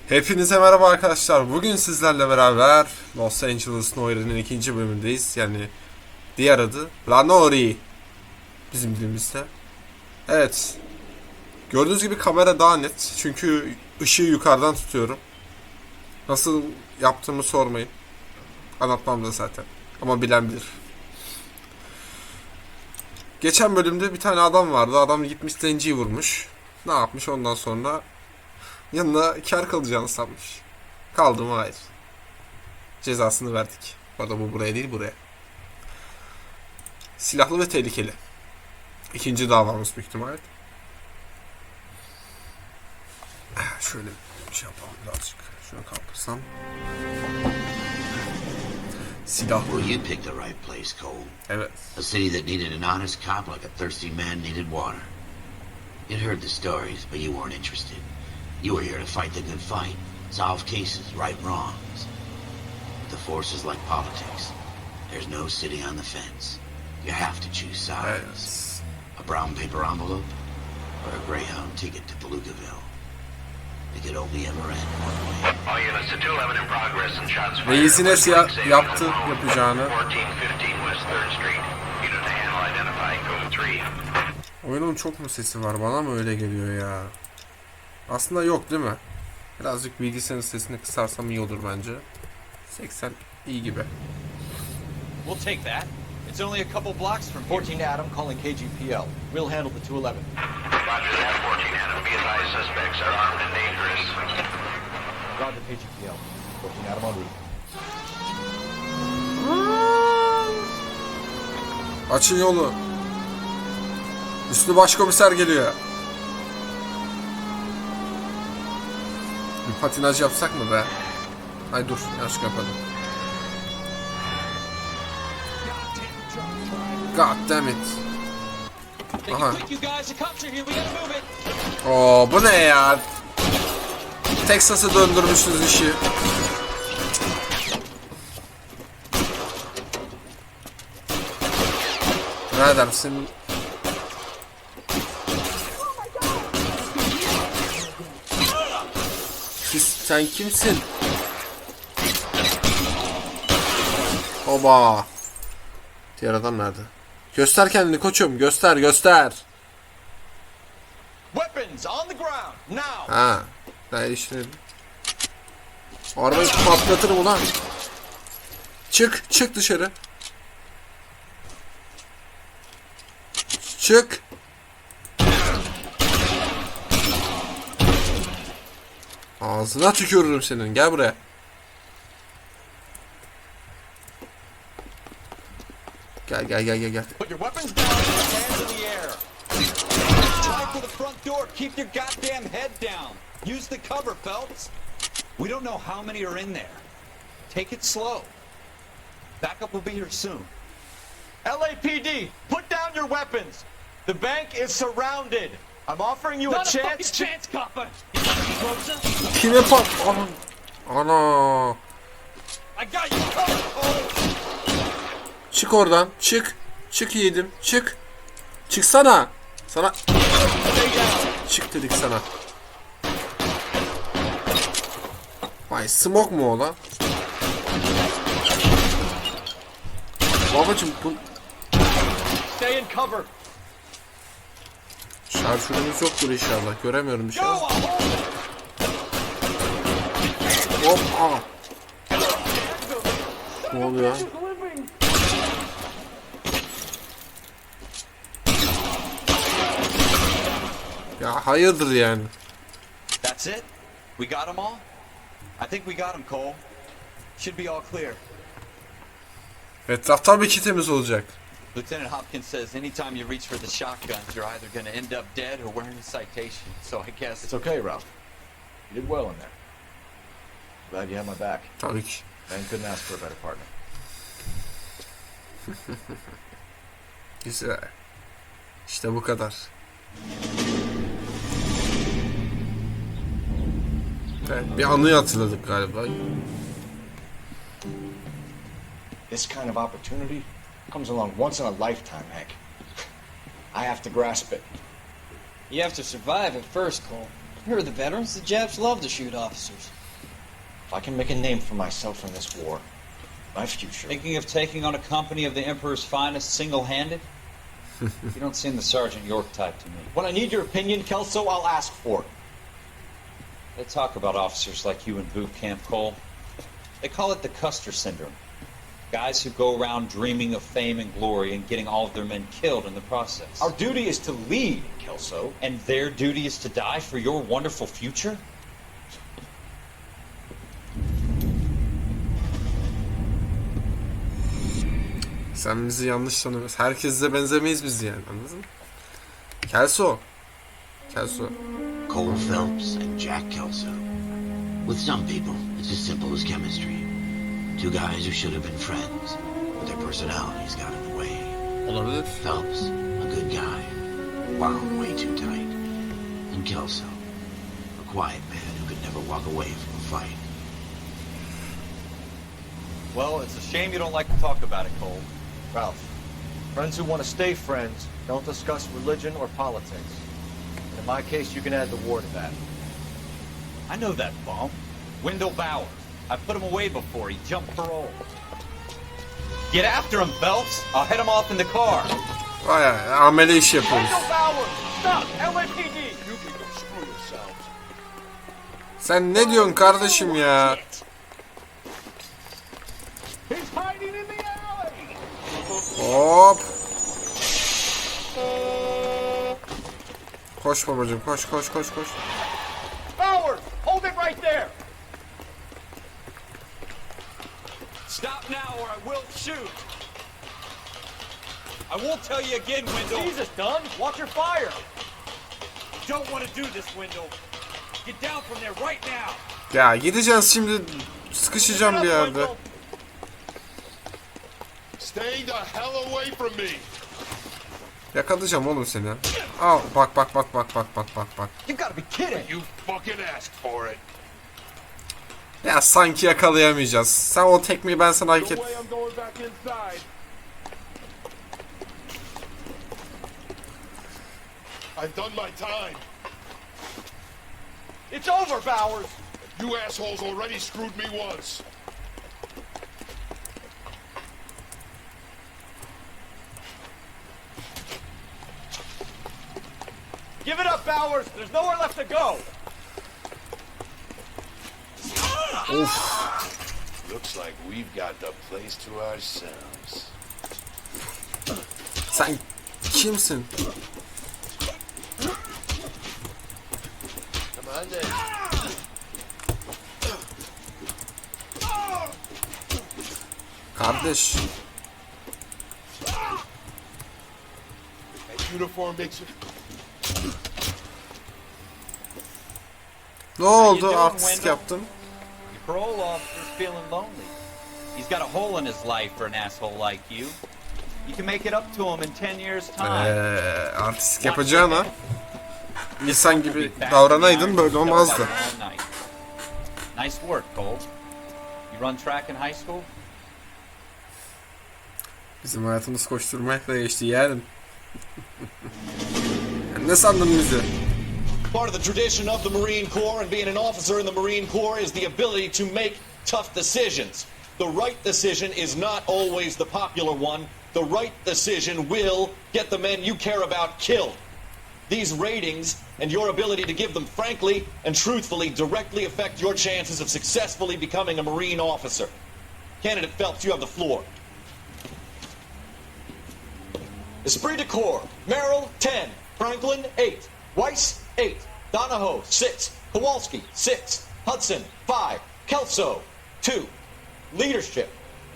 Hepinize merhaba arkadaşlar. Bugün sizlerle beraber Los Angeles Noire'nin ikinci bölümündeyiz. Yani diğer adı Noire bizim dilimizde. Evet. Gördüğünüz gibi kamera daha net. Çünkü ışığı yukarıdan tutuyorum. Nasıl yaptığımı sormayın. Anlatmam da zaten. Ama bilen bilir. Geçen bölümde bir tane adam vardı. Adam gitmiş zenciyi vurmuş. Ne yapmış ondan sonra? Yanına kar kalacağını sanmış. Kaldı mı? Hayır. Cezasını verdik. Bu arada bu buraya değil, buraya. Silahlı ve tehlikeli. İkinci davamız büyük ihtimal. Şöyle bir şey yapalım birazcık. Şunu kaldırsam. Silahlı. Well, you picked the right place, Cole. Evet. A city that needed an honest cop like a thirsty man needed water. You'd heard the stories, but you weren't interested. You were here to fight the good fight, solve cases, right wrongs. The force is like politics. There's no sitting on the fence. You have to choose sides. Evet. A brown paper envelope or a Greyhound ticket to Palookaville. It could only ever end one way. All units to 211 in progress and shots fired. Reisine yaptı yapacağını. 1415 West 3rd Street. Unit to handle identifying code 3. Oyunun çok mu sesi var? Bana mı öyle geliyor ya? Aslında yok değil mi? Birazcık bilgisayarın sesini kısarsam iyi olur bence. 80 iyi gibi. We'll take that. It's only a couple blocks from 14 Adam calling KGPL. We'll handle the 211. Roger that, 14 Adam. Be advised, suspects are armed and dangerous. Roger KGPL. 14 Adam en route. Açın yolu. Üstü başkomiser geliyor. Bir patinaj yapsak mı be? Ay dur, yanlış kapadım. God damn it. Aha. Oo, bu ne ya? Teksas'a döndürmüşsünüz işi. Birader senin... Sen kimsin? Oba. Diğer adam nerede? Göster kendini koçum, göster. Weapons on the ground now. Ha. Daha işte. Arabayı patlatırım ulan. Çık dışarı. Çık. Ağzına tükürürüm senin. Gel buraya. Gel. Put your weapons down and hands in the air. Try for the front door. Keep your goddamn head down. Use the cover, Phelps. We don't know how many are in there. Take it slow. Backup will be here soon. LAPD, put down your weapons. The bank is surrounded. I'm offering you a chance. Copper. Kime pat? Ana. I got you covered. Oh. Çık oradan. Çık yedim. Çık. Çıksana. Sana. Çık dedik sana. Vay smoke mu o lan? Babacım bu... Stay in cover. Şarjörümüz yoktur inşallah. Göremiyorum bir şey. Hop. Aa. Ne oluyor? Ya hayırdır yani. That's it? We got them all? I think we got them, Cole. Should be all clear. Etraf tabii ki temiz olacak. Lieutenant Hopkins says anytime you reach for the shotguns, you're either going to end up dead or wearing a citation. So I guess it's okay, Ralph. You did well in there. Glad you had my back. Tabii ki. Man couldn't ask for a better partner. Güzel. İşte bu kadar. Evet, bir anıyı hatırladık galiba. This kind of opportunity comes along once in a lifetime, Hank. I have to grasp it. You have to survive it first, Cole. Here are the veterans. The Japs love to shoot officers. If I can make a name for myself in this war, my future. Thinking of taking on a company of the Emperor's finest single-handed? You don't seem the Sergeant York type to me. When I need your opinion, Kelso, I'll ask for it. They talk about officers like you in boot camp, Cole. They call it the Custer syndrome. Guys who go around dreaming of fame and glory and getting all of their men killed in the process. Our duty is to lead, Kelso. And their duty is to die for your wonderful future? Sen bizi yanlış tanıyorsun. Herkesle benzemeyiz biz yani, anladın mı? Kelso. Cole Phelps and Jack Kelso. With some people, it's as simple as chemistry. Two guys who should have been friends, but their personalities got in the way. Olabilir. Phelps, a good guy, wound way too tight. And Kelso, a quiet man who could never walk away from a fight. Well, it's a shame you don't like to talk about it, Cole. Ralph, friends who want to stay friends don't discuss religion or politics. And in my case, you can add the war to that. I know that bum. Wendell Bowers. I put him away before he jumped parole. Get after him, Phelps. I'll head him off in the car. Vay amele iş yapıyoruz. Wendell Bowers! Stop! LAPD! You can go screw yourselves. Sen ne diyorsun kardeşim ya? He's hiding in the alley! Hop. Koş babacığım, koş. Bowers! Hold it right there! Stop now or I will shoot. I won't tell you again, Wendell. Jesus, Dunn! Watch your fire! You don't want to do this, Wendell. Get down from there right now. Ya gideceğiz şimdi, sıkışacağım bir yerde. Stay the hell away from me. Yakalayacağım oğlum seni. Al bak. You gotta be kidding! You fucking asked for it. Ya sanki yakalayamayacağız. Sen o tekmeyi ben sana No hareket. way I'm going back inside. I've done my time. It's over, Bowers! You assholes already screwed me once. Give it up, Bowers! There's nowhere left to go! Looks like we've got the place to ourselves. Sen kimsin? Come on then. Kardeş. That uniform makes you... Ne oldu? doing, Artistik Wendell? yaptın. Your parole officer's feeling lonely. He's got a hole in his life for an asshole like you. You can make it up to him in 10 years' time. Artistik yapacağına insan gibi davranaydın böyle olmazdı. Nice work, Cole. You run track in high school? Bizim hayatımız koşturmakla geçti yeğenim. Ne sandın bizi? Part of the tradition of the Marine Corps and being an officer in the Marine Corps is the ability to make tough decisions. The right decision is not always the popular one. The right decision will get the men you care about killed. These ratings and your ability to give them frankly and truthfully directly affect your chances of successfully becoming a Marine officer. Candidate Phelps, you have the floor. Esprit de Corps, Merrill 10, Franklin 8, Weiss 8, Donahoe 6, Kowalski 6, Hudson 5, Kelso 2. Leadership,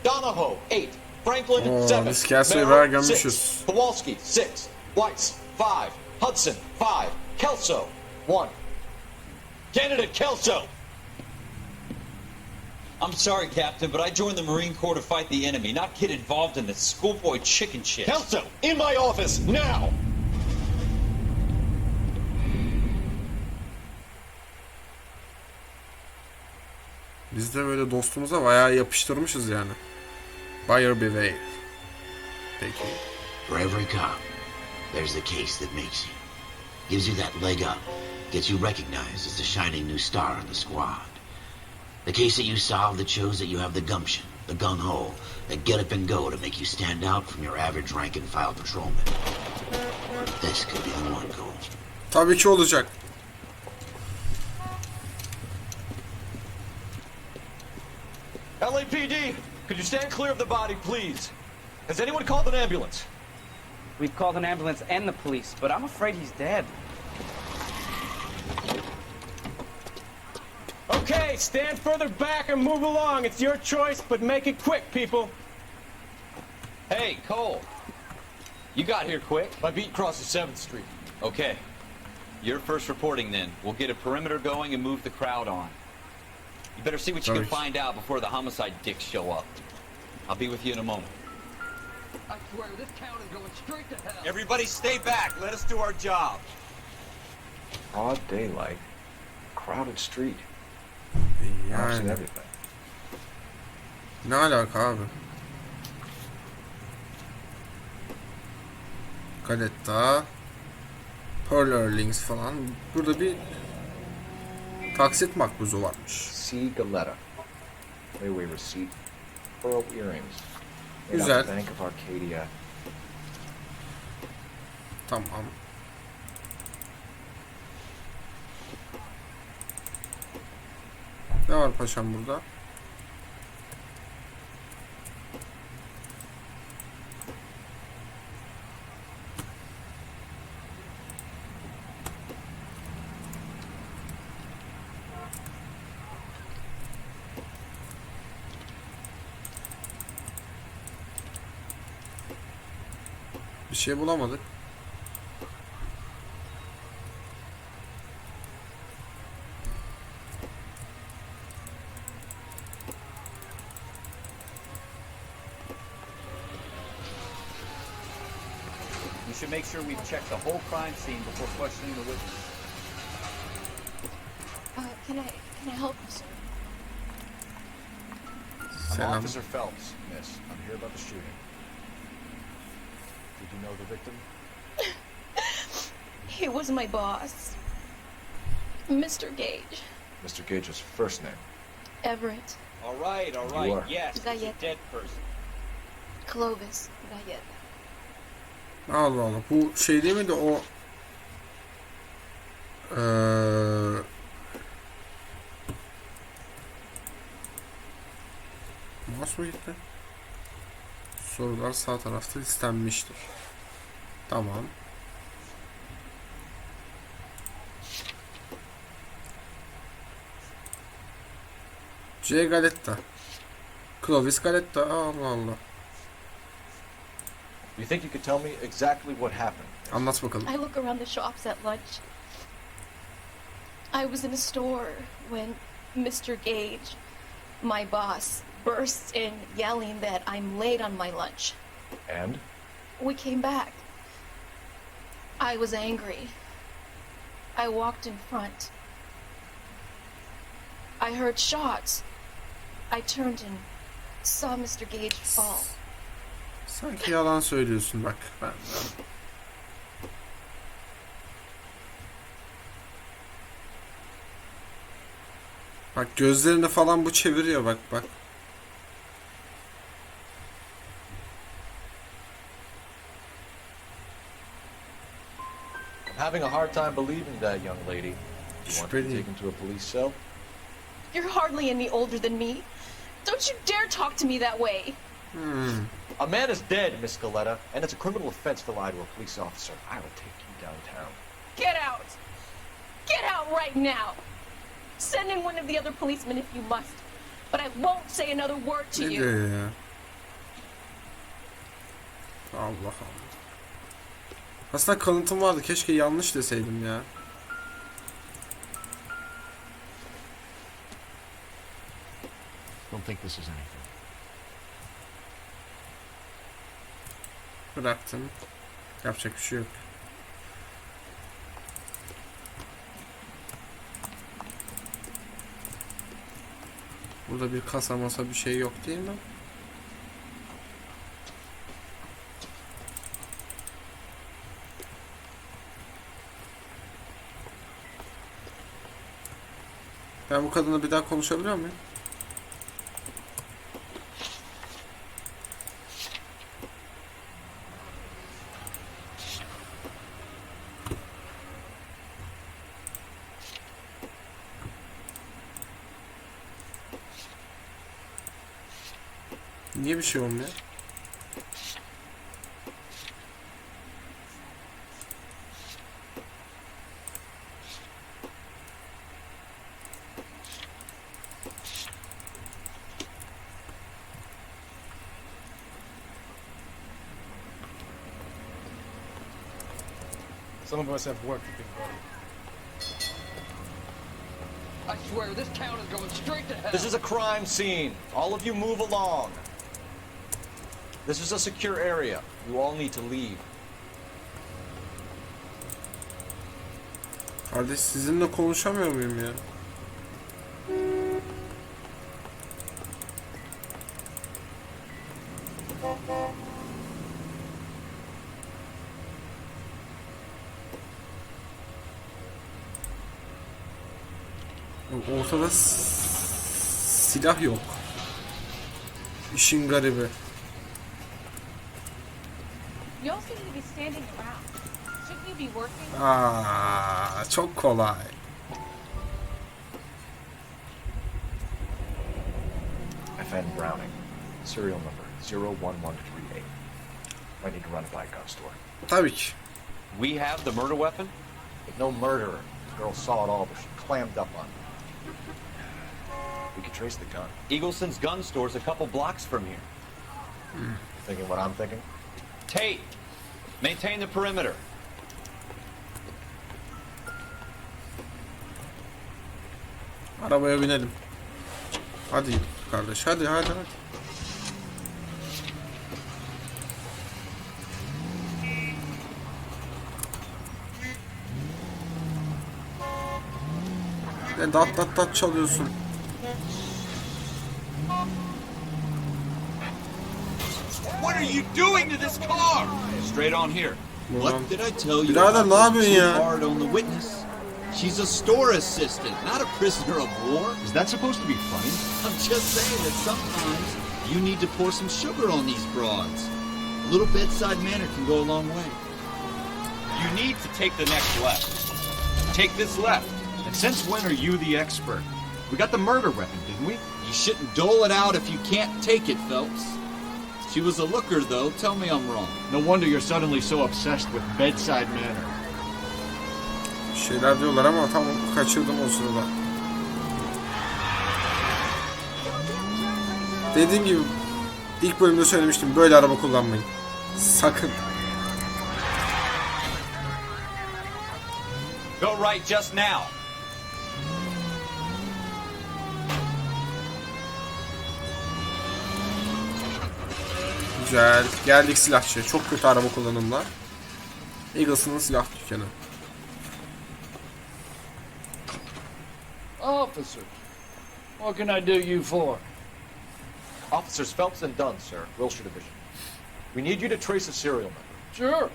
Donahoe 8, Franklin 7, biz Kelso'yu bayağı Merrill 6, gömmüşüz. Kowalski 6, Weiss 5, Hudson 5, Kelso 1. Candidate Kelso! I'm sorry, Captain, but I joined the Marine Corps to fight the enemy, not get involved in this schoolboy chicken shit. Kelso, in my office, now! Biz de böyle dostumuza bayağı yapıştırmışız yani. Buyer beware. Peki. For every cop, there's the case that makes you. Gives you that leg up, gets you recognized as the shining new star in the squad. The case that you solved that shows that you have the gumption, the gung-ho, the get up and go to make you stand out from your average rank and file patrolman. This could be the one, Cole. Tabii ki olacak. LAPD, could you stand clear of the body, please? Has anyone called an ambulance? We've called an ambulance and the police, but I'm afraid he's dead. Okay, stand further back and move along. It's your choice, but make it quick, people. Hey, Cole. You got here quick. My beat crosses 7th Street. Okay. You're first reporting then. We'll get a perimeter going and move the crowd on. You better see what you can find out before the homicide dicks show up. I'll be with you in a moment. I swear, this town is going straight to hell. Everybody stay back. Let us do our job. Broad daylight. Crowded street. Yani. Everything. Ne alaka abi? Galetta, Pearl Earlings falan. Burada bir taksit makbuzu varmış. C. Galetta. Layaway receipt. Pearl earrings. Güzel. Bank of Arcadia. Tamam. Ne var paşam burada? Bir şey bulamadık. We should make sure we've checked the whole crime scene before questioning the witness. Can I help you, sir? I'm Selam. Officer Phelps, miss. I'm here about the shooting. Did you know the victim? He was my boss, Mr. Gage. Mr. Gage's first name. Everett. All right, You right. are. Yes, it's a Gayet. dead person. Clovis Gayet. Allah Allah. Bu şey değil miydi o? Nasıl gitti? Sorular sağ tarafta listenmiştir. Tamam. C. Galetta. Clovis Galetta. Allah Allah. You think you could tell me exactly what happened? Anlat bakalım. I look around the shops at lunch. I was in a store when Mr. Gage, my boss, bursts in yelling that I'm late on my lunch. And? We came back. I was angry. I walked in front. I heard shots. I turned and saw Mr. Gage fall. Sanki yalan söylüyorsun bak. Bak gözlerini falan bu çeviriyor bak bak. I'm having a hard time believing that, young lady. You want to be taken to a police cell? You're hardly any older than me. Don't you dare talk to me that way. A man is dead, Miss Galetta, and it's a criminal offense to lie to a police officer. I will take you downtown. Get out. Get out right now. Send in one of the other policemen if you must. But I won't say another word to Ne you. diyor ya? Allah Allah. Aslında kanıtım vardı. Keşke yanlış deseydim ya. Don't think this is anything. Bıraktım. Yapacak bir şey yok. Burada bir kasa masa bir şey yok değil mi? Ben bu kadınla bir daha konuşabiliyor muyum? Niye bir şey olmuyor? Some of us have work to do, buddy. I swear, this town is going straight to hell. This is a crime scene. All of you move along. This is a secure area. You all need to leave. Kardeş sizinle konuşamıyor muyum ya? Ortada silah yok. İşin garibi. You seem to be standing around. Shouldn't you be working? Çok kolay. FN Browning. Serial number 01138. I need to run it by a gun store. Tabii ki. We have the murder weapon? With no murderer. The girl saw it all, but she clammed up on it. We could trace the gun. Eagleson's gun store's a couple blocks from here. Thinking what I'm thinking? Tate, maintain the perimeter. Arabaya binelim. Hadi kardeş, hadi. Ne dat çalıyorsun. What are you doing to this car? Straight on here. What did I tell you? Birader ne yapıyorsun ya? Hard on the witness. She's a store assistant, not a prisoner of war. Is that supposed to be funny? I'm just saying that sometimes you need to pour some sugar on these broads. A little bedside manner can go a long way. You need to take the next left. Take this left. And since when are you the expert? We got the murder weapon, didn't we? You shouldn't dole it out if you can't take it, Phelps. She was a looker, though. Tell me I'm wrong. No wonder you're suddenly so obsessed with bedside manner. Şeyler diyorlar ama tam kaçırdım o sırada. Dediğim gibi ilk bölümde söylemiştim, böyle araba kullanmayın. Sakın. Go right just now. Güzel. Geldik silahçıya. Çok kötü araba kullanımlar. Eagles'ın silah dükkanı. Officers, what can I do you for? Officers Phelps and Dunn, sir. Wilshire Division. We need you to trace a serial number. Sure.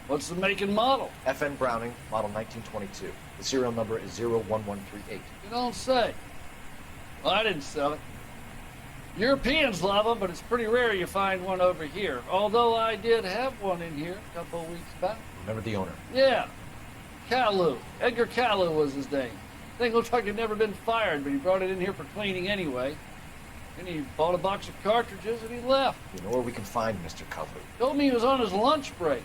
What's the make and model? FN Browning, model 1922. The serial number is 01138. You don't say. Well, I didn't sell it. Europeans love them, but it's pretty rare you find one over here. Although I did have one in here a couple of weeks back. Remember the owner? Yeah. Caillou. Edgar Caillou was his name. Thing looked like it'd never been fired, but he brought it in here for cleaning anyway. Then he bought a box of cartridges and he left. You know where we can find Mr. Caillou? Told me he was on his lunch break.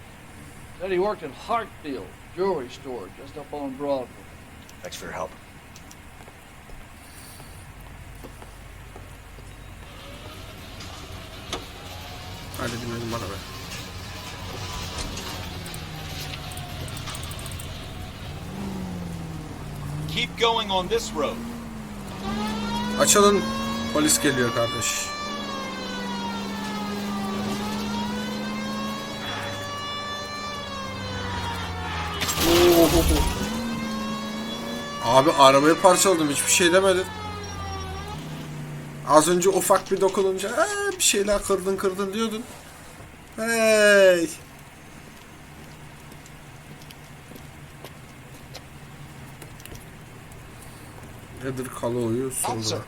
Said he worked at Hartfield jewelry store just up on Broadway. Thanks for your help. Hadi binelim arabaya. Keep going on this road. Açılın. Polis geliyor kardeş. Abi arabayı parçaladım, hiçbir şey demedim. Az önce ufak bir dokununca bir şeyler kırdın diyordun. Hey. Hayırdır Kalıo'yu Officer, sordular.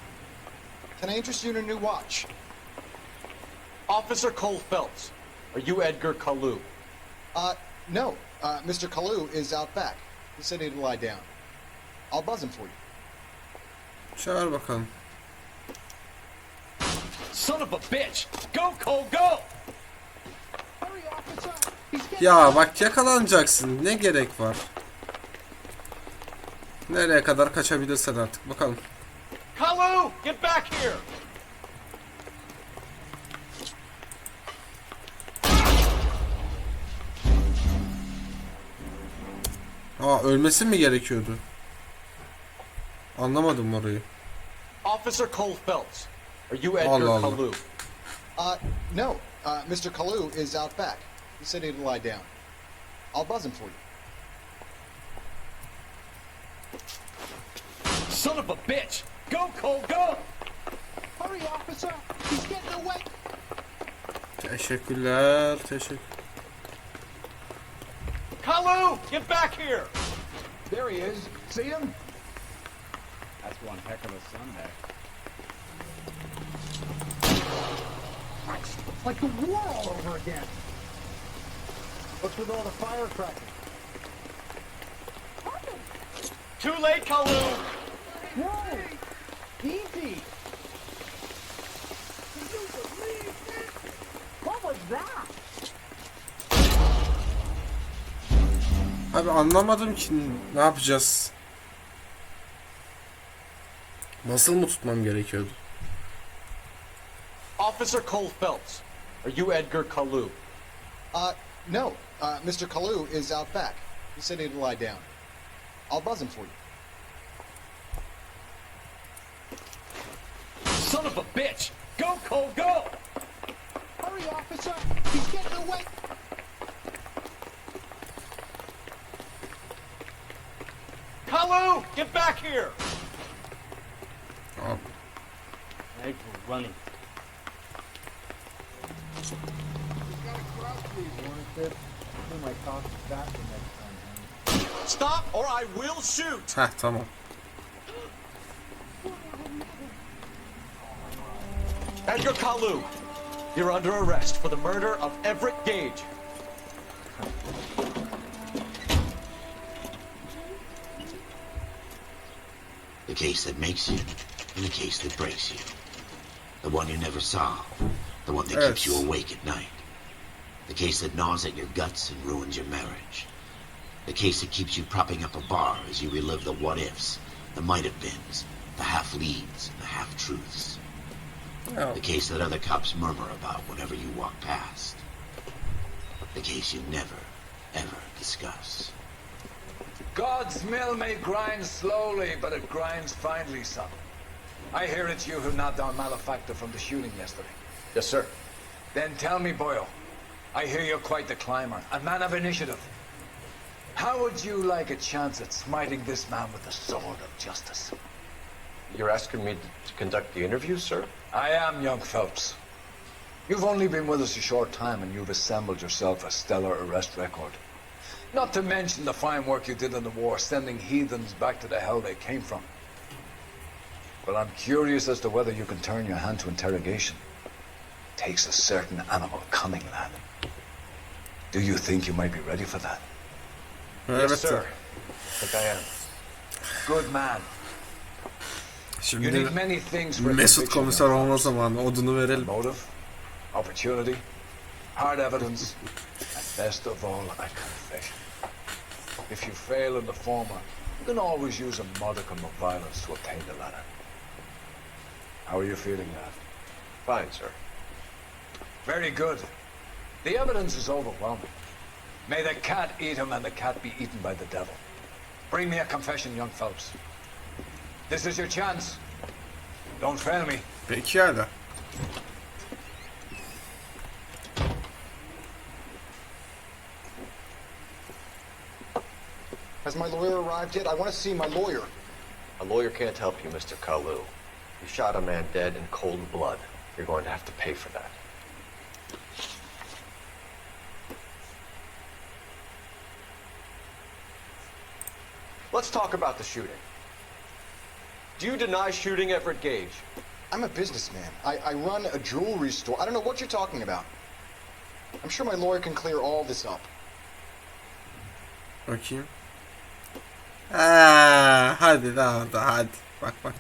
can I interest you in a new watch? Officer Cole Phelps, are you Edgar Kalu? No. Mr. Kalu is out back. He said he'd lie down. I'll buzz him for you. Çağır bakalım. Son of a bitch! Go, Cole, go! Ya bak yakalanacaksın. Ne gerek var? Nereye kadar kaçabilirsen artık. Bakalım. Kalu, get back here! Aa, ölmesi mi gerekiyordu? Anlamadım orayı. Officer Cole Phelps, are you Edgar Allah Allah. Kalu? No. Mr. Kalu is out back. He said he'd lie down. I'll buzz him for you. Son of a bitch! Go, Cole, go! Hurry, officer! He's getting away! Teşekkürler. Teşekkür. Kalu, get back here! There he is. See him? That's one heck of a Sunday. It's like the war all over again. What's with all the firecrackers? Too late, Kalu! Whoa! Easy! What was that? Abi anlamadım ki ne yapacağız? Nasıl mı tutmam gerekiyordu? Officer Cole Phelps, are you Edgar Kalu? No. Mr. Kalu is out back. He said he'd lie down. I'll buzz him for you. Son of a bitch! Go, Cole, go! Hurry, officer! He's getting away! Kalu, get back here! Abi. Legs were running. Stop or I will shoot! Heh, tamam. Edgar Kalu, you're under arrest for the murder of Everett Gage. The case that makes you, and the case that breaks you. The one you never solve. The one that keeps you awake at night. The case that gnaws at your guts and ruins your marriage. The case that keeps you propping up a bar as you relive the what-ifs, the might-have-beens, the half-leads, and the half-truths. Oh. The case that other cops murmur about whenever you walk past. The case you never, ever discuss. God's mill may grind slowly, but it grinds finely, son. I hear it's you who knocked down Malefactor from the shooting yesterday. Yes, sir. Then tell me, Boyle, I hear you're quite the climber, a man of initiative. How would you like a chance at smiting this man with the sword of justice? You're asking me to conduct the interview, sir? I am, young Phelps. You've only been with us a short time and you've assembled yourself a stellar arrest record. Not to mention the fine work you did in the war, sending heathens back to the hell they came from. But I'm curious as to whether you can turn your hand to interrogation. Takes a certain animal cunning, lad. Do you think you might be ready for that? Yes, sir. I think I am. Good man. You Şimdi need many things for a Mesut conviction, komiser young olma Phelps. zamanı odunu verelim. Motive, opportunity, hard evidence, and best of all, a confession. If you fail in the former, you can always use a modicum of violence to obtain the latter. How are you feeling, lad? Fine, sir. Very good. The evidence is overwhelming. May the cat eat him and the cat be eaten by the devil. Bring me a confession, young Phelps. This is your chance. Don't fail me. Peki hala. Has my lawyer arrived yet? I want to see my lawyer. A lawyer can't help you, Mr. Kalu. You shot a man dead in cold blood. You're going to have to pay for that. Let's talk about the shooting. Do you deny shooting Everett Gage? I'm a businessman. I run a jewelry store. I don't know what you're talking about. I'm sure my lawyer can clear all this up. Bakayım. Hadi daha da hadi. Bak bak.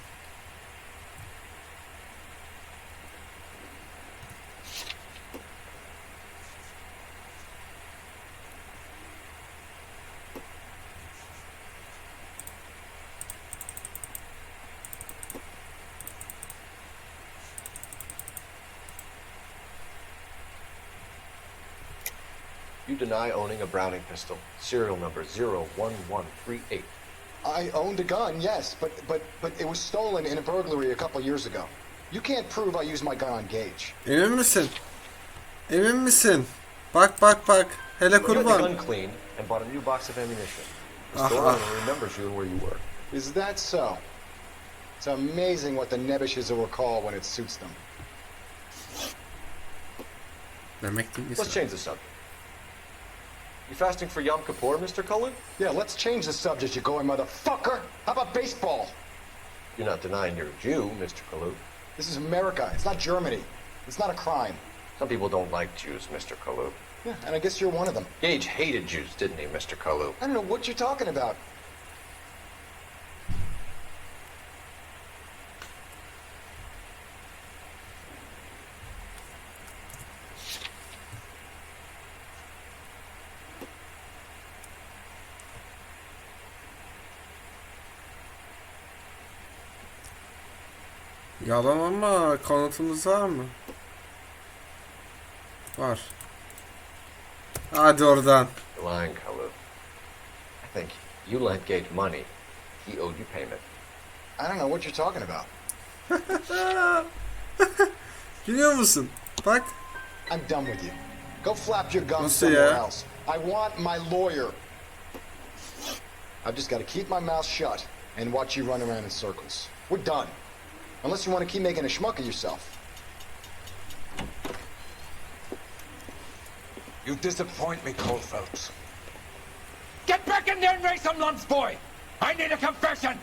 You deny owning a Browning pistol, serial number 01138. I owned a gun, yes, but it was stolen in a burglary a couple years ago. You can't prove I used my gun on Gage. Emin misin? Emin misin? Bak bak bak. Hele You had the kurban. gun cleaned and bought a new box of ammunition. The store owner remembers you and where you were. Is that so? It's amazing what the Nebbishes will recall when it suits them. Demek değil Let's change the subject. You fasting for Yom Kippur, Mr. Cullen? Yeah, let's change the subject, you going motherfucker. How about baseball? You're not denying you're a Jew, Mr. Kalu. This is America. It's not Germany. It's not a crime. Some people don't like Jews, Mr. Kalu. Yeah, and I guess you're one of them. Gage hated Jews, didn't he, Mr. Kalu? I don't know what you're talking about. Yalan ama kanıtımız var mı? Var. Hadi oradan. You're lying, Kalu. I think you lent Gage money. He owed you payment. I don't know what you're talking about. Biliyor musun? Bak. I'm done with you. Go flap your gums Nasıl somewhere ya? else. I want my lawyer. I've just got to keep my mouth shut and watch you run around in circles. We're done. Unless you want to keep making a schmuck of yourself. You disappoint me, Cole Phelps. Get back in there and raise some lumps, boy! I need a confession!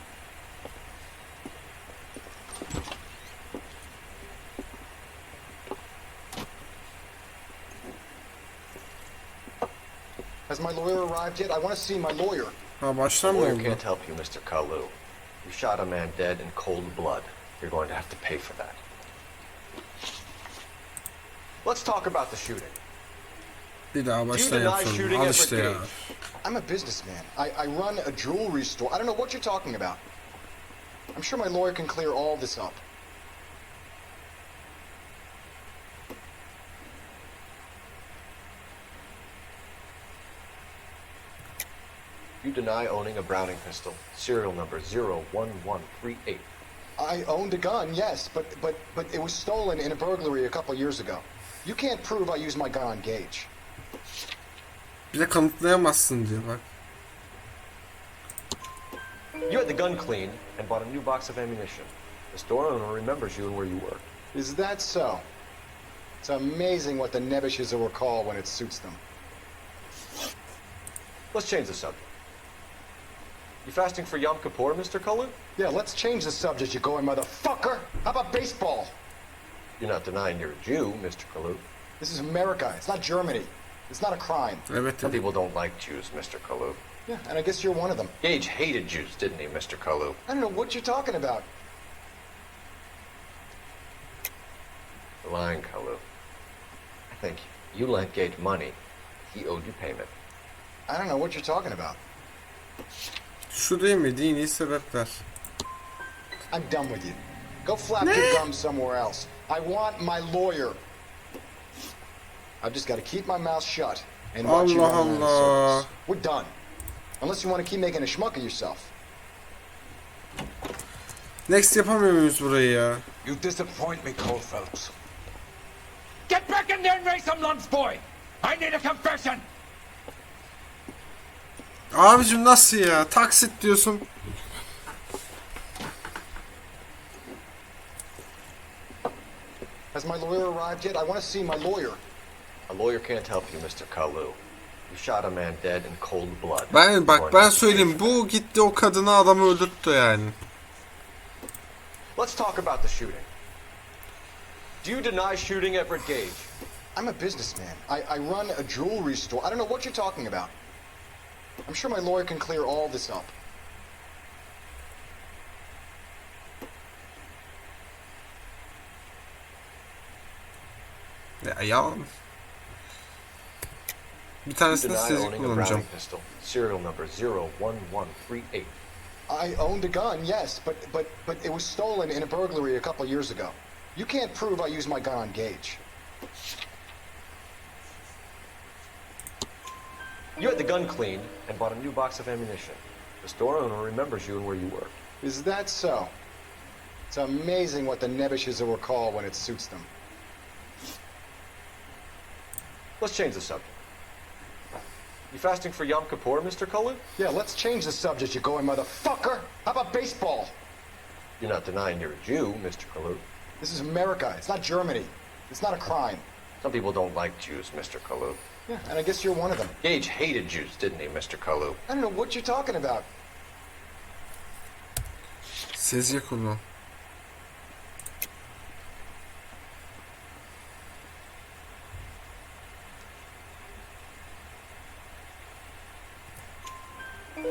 Has my lawyer arrived yet? I want to see my lawyer. Ha The başlamıyor lawyer mu? can't help you, Mr. Kalu. You shot a man dead in cold blood. You're going to have to pay for that. Let's talk about the shooting. Bir daha Do you baştan deny yapsana. shooting Al Everett işte ya. Gage? I'm a businessman. I run a jewelry store. I don't know what you're talking about. I'm sure my lawyer can clear all this up. You deny owning a Browning pistol, serial number 01138. I owned a gun, yes, but it was stolen in a burglary a couple years ago. You can't prove I used my gun on Gage. Bir de kanıtlayamazsın diyor bak. You had the gun cleaned and bought a new box of ammunition. The store owner remembers you and where you were. Is that so? It's amazing what the Nebbishes will recall when it suits them. Let's change the subject. You fasting for Yom Kippur, Mr. Cullen? Yeah, let's change the subject, you going motherfucker. How about baseball? You're not denying you're a Jew, Mr. Kalu. This is America. It's not Germany. It's not a crime. Evet Some dedim. people don't like Jews, Mr. Kalu. Yeah, and I guess you're one of them. Gage hated Jews, didn't he, Mr. Kalu? I don't know what you're talking about. You're lying, Kalu. I think you lent Gage money. He owed you payment. I don't know what you're talking about. Şu değil mi? Dini sebepler. I'm done with you. Go flap your gums somewhere else. I want my lawyer. I've just got to keep my mouth shut and watch you run around in Allah. circles. We're done. Unless you want to keep making a schmuck of yourself. Next yapamıyor muyuz burayı ya? You disappoint me, Cole Phelps. Get back in there and raise some lumps, boy! I need a confession! Abicim nasıl ya? Taksit diyorsun. Has my lawyer arrived yet? I want to see my lawyer. A lawyer can't help you, Mr. Kalu. You shot a man dead in cold blood. Ben bak ben söyleyeyim bu gitti o kadını adamı öldürttü yani. Let's talk about the shooting. Do you deny shooting Everett Gage? I'm a businessman. I run a jewelry store. I don't know what you're talking about. I'm sure my lawyer can clear all this up. Ya yalan. Bir You tanesini deny sizi owning a kullanacağım. Browning pistol, serial number 01138. I owned a gun, yes, but it was stolen in a burglary a couple years ago. You can't prove I used my gun on Gage. You had the gun cleaned and bought a new box of ammunition. The store owner remembers you and where you worked. Is that so? It's amazing what the Nebishes will recall when it suits them. Let's change the subject. You fasting for Yom Kippur, Mr. Kalu? Yeah, let's change the subject, you going motherfucker. How about baseball? You're not denying you're a Jew, Mr. Kalu. This is America. It's not Germany. It's not a crime. Some people don't like Jews, Mr. Kalu. Yeah, and I guess you're one of them. Gage hated Jews, didn't he, Mr. Kalu? I don't know what you're talking about. Sezgi kullan.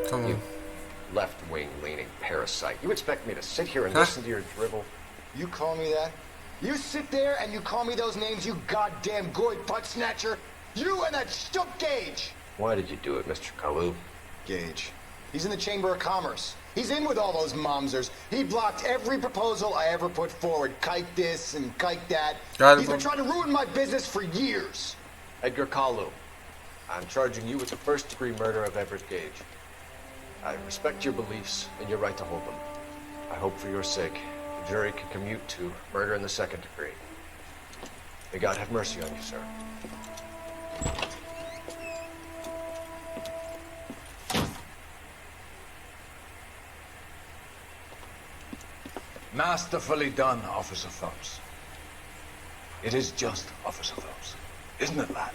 Tamam. Left-wing leaning parasite. You expect me to sit here and listen to your drivel? You call me that? You sit there and you call me those names, you goddamn goy butt snatcher? You and that shook Gage! Why did you do it, Mr. Kalu? Gage. He's in the Chamber of Commerce. He's in with all those momsers. He blocked every proposal I ever put forward. Kike this and kike that. He's been trying to ruin my business for years. Edgar Kalu, I'm charging you with the first-degree murder of Everett Gage. I respect your beliefs and your right to hold them. I hope for your sake the jury can commute to murder in the second degree. May God have mercy on you, sir. Masterfully done, Officer Phelps. It is just Officer Phelps, isn't it, lad?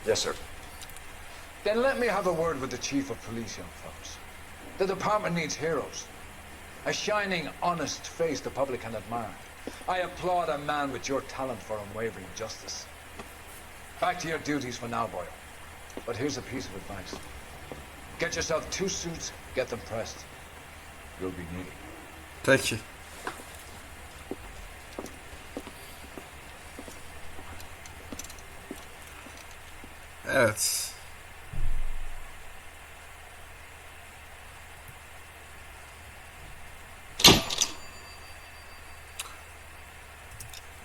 Yes, sir. Then let me have a word with the Chief of Police, young Phelps. The department needs heroes. A shining, honest face the public can admire. I applaud a man with your talent for unwavering justice. Back to your duties for now, boy. But here's a piece of advice. Get yourself 2 suits, get them pressed. You'll be needing. Peki. Evet.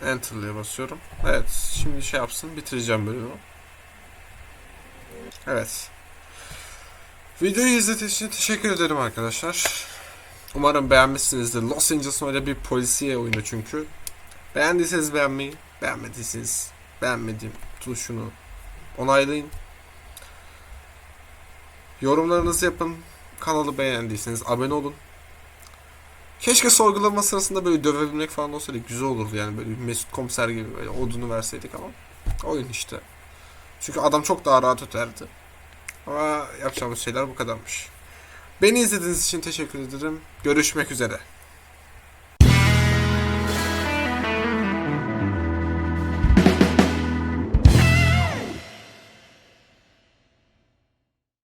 Enter'lıya basıyorum. Evet. Şimdi şey yapsın. Bitireceğim bölümü. Evet. Videoyu izlediğiniz için teşekkür ederim arkadaşlar. Umarım beğenmişsinizdir. Los Angeles'ın öyle bir polisiye oyunu çünkü. Beğendiyseniz beğenmeyi, beğenmediyseniz beğenmediğim tuşunu onaylayın. Yorumlarınızı yapın. Kanalı beğendiyseniz abone olun. Keşke sorgulama sırasında böyle dövebilmek falan olsaydı güzel olurdu yani, böyle bir Mesut Komiser gibi böyle odunu verseydik ama oyun işte. Çünkü adam çok daha rahat öterdi. Ama yapacağımız şeyler bu kadarmış. Beni izlediğiniz için teşekkür ederim. Görüşmek üzere.